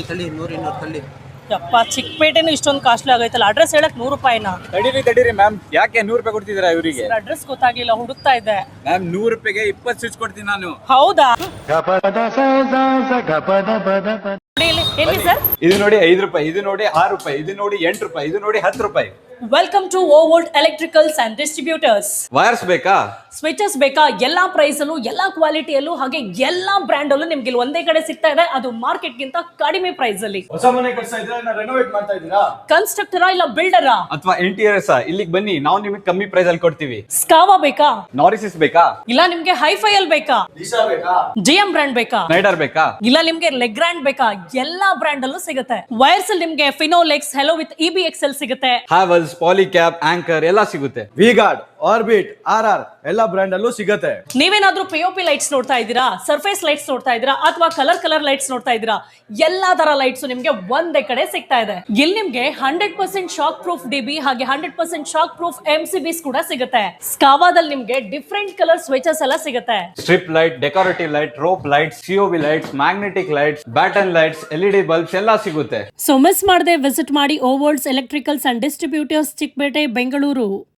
ತಳ್ಳಿ 100 ತಳ್ಳಿ. ಯಪ್ಪ ಚಿಕ್ಕಪೇಟೆನೂ ಇಷ್ಟೊಂದು ಕಾಸ್ಟ್ಲಿ ಆಗೈತಲ್ಲ. ಅಡ್ರೆಸ್ ಹೇಳಕ್ 100 ರೂಪಾಯಿನಾ? ತಡೀರಿ ಮ್ಯಾಮ್, ಯಾಕೆ 100 ರೂಪಾಯಿ ಕೊಡ್ತಿದ್ದೀರಾ ಇವರಿಗೆ? ಅಡ್ರೆಸ್ ಗೊತ್ತಾಗಿಲ್ಲ, ಹುಡುಕ್ತಾ ಇದ್ದೆ ಮ್ಯಾಮ್ 100 ರೂಪಾಯಿಗೆ 20 ಸ್ವಿಚ್ ಕೊಡ್ತೀನಿ ನಾನು. ಹೌದಾ? ಎಲ್ಲಿ ಸರ್? ಇದು ನೋಡಿ 5 ರೂಪಾಯಿ, ಇದು ನೋಡಿ 6 ರೂಪಾಯಿ, ಇದು ನೋಡಿ 8 ರೂಪಾಯಿ, ಇದು ನೋಡಿ 10 ರೂಪಾಯಿ. Welcome to Ovolt electricals and distributors. Wires ಬೇಕಾ, ಸ್ವಿಚಸ್ ಬೇಕಾ, ಎಲ್ಲಾ ಪ್ರೈಸ್ ಅಲ್ಲೂ ಎಲ್ಲಾ ಕ್ವಾಲಿಟಿಯಲ್ಲೂ ಹಾಗೆ ಎಲ್ಲಾ ಬ್ರ್ಯಾಂಡ್ ಅಲ್ಲೂ ನಿಮ್ಗೆ ಇಲ್ಲಿ ಒಂದೇ ಕಡೆ ಸಿಗ್ತಾ ಇದೆ, ಅದು ಮಾರ್ಕೆಟ್ ಗಿಂತ ಕಡಿಮೆ ಪ್ರೈಸ್ ಅಲ್ಲಿ. ಹೊಸ ಮನೆ ಕಟ್ಸ್ತಾ ಇದ್ದೀರಾ, ರೆನೋವೇಟ್ ಮಾಡ್ತಾ ಇದ್ದೀರಾ? ಕನ್ಸ್ಟ್ರಕ್ಟರಾ ಇಲ್ಲ ಬಿಲ್ಡರಾ ಅಥವಾ ಇಂಟೀರಿಯರ್ಸ್ ಇಲ್ಲಿಗೆ ಬನ್ನಿ, ನಾವು ನಿಮಗೆ ಕಮ್ಮಿ ಪ್ರೈಸ್ ಅಲ್ಲಿ ಕೊಡ್ತೀವಿ. ಸ್ಕಾವಾ ಬೇಕಾ, ನಾರಿಸಿಸ್ ಬೇಕಾ, ಇಲ್ಲ ನಿಮ್ಗೆ ಹೈಫೈ ಅಲ್ಲಿ ಬೇಕಾ, ಲೀಸಾ ಬೇಕಾ, ಜಿಎಂ ಬ್ರ್ಯಾಂಡ್ ಬೇಕಾ, ಸ್ನೈಡರ್ ಬೇಕಾ, ಇಲ್ಲ ನಿಮ್ಗೆ ಲೆಗ್ರಾಂಡ್ ಬೇಕಾ, ಎಲ್ಲಾ ಬ್ರ್ಯಾಂಡ್ ಅಲ್ಲೂ ಸಿಗುತ್ತೆ. ವೈರ್ಸ್ ಅಲ್ಲಿ ನಿಮ್ಗೆ ಫಿನೋಲೆಕ್ಸ್, ಹೆಲೋ ವಿತ್ EBXL ಸಿಗುತ್ತೆ. ಹ್ಯಾವಲ್ಸ್, ಪಾಲಿಕ್ಯಾಪ್, ಆಂಕರ್ ಎಲ್ಲ ಸಿಗುತ್ತೆ. ವಿಗಾರ್ಡ್, ಆರ್ಬಿಟ್, RR ಎಲ್ಲ ಬ್ರ್ಯಾಂಡ್ ಅಲ್ಲೂ ಸಿಗುತ್ತೆ. ನೀವೇನಾದ್ರೂ POP ಲೈಟ್ಸ್ ನೋಡ್ತಾ ಇದ್ದೀರಾ, ಸರ್ಫೇಸ್ ಲೈಟ್ಸ್ ನೋಡ್ತಾ ಇದ್ದೀರಾ, ಅಥವಾ ಕಲರ್ ಲೈಟ್ಸ್ ನೋಡ್ತಾ ಇದ್ದೀರಾ, ಎಲ್ಲಾ ತರ ಲೈಟ್ಸ್ ನಿಮ್ಗೆ ಒಂದೇ ಕಡೆ ಸಿಗ್ತಾ ಇದೆ. ಇಲ್ಲಿ ನಿಮ್ಗೆ 100% ಶಾಕ್ ಪ್ರೂಫ್ DB ಹಾಗೆ 100% ಶಾಕ್ ಪ್ರೂಫ್ MCBs ಕೂಡ ಸಿಗುತ್ತೆ. ಸ್ಕಾವಾದಲ್ಲಿ ನಿಮ್ಗೆ ಡಿಫ್ರೆಂಟ್ ಕಲರ್ ಸ್ವಿಚಸ್ ಎಲ್ಲ ಸಿಗುತ್ತೆ. Strip light, decorative light, rope lights, COB lights, magnetic lights, batten lights, LED bulbs ಎಲ್ಲ ಸಿಗುತ್ತೆ. ಸೊ ಮಿಸ್ ಮಾಡದೆ ವಿಸಿಟ್ ಮಾಡಿ Ovolts electricals and distributors, Chickpet, Bengaluru.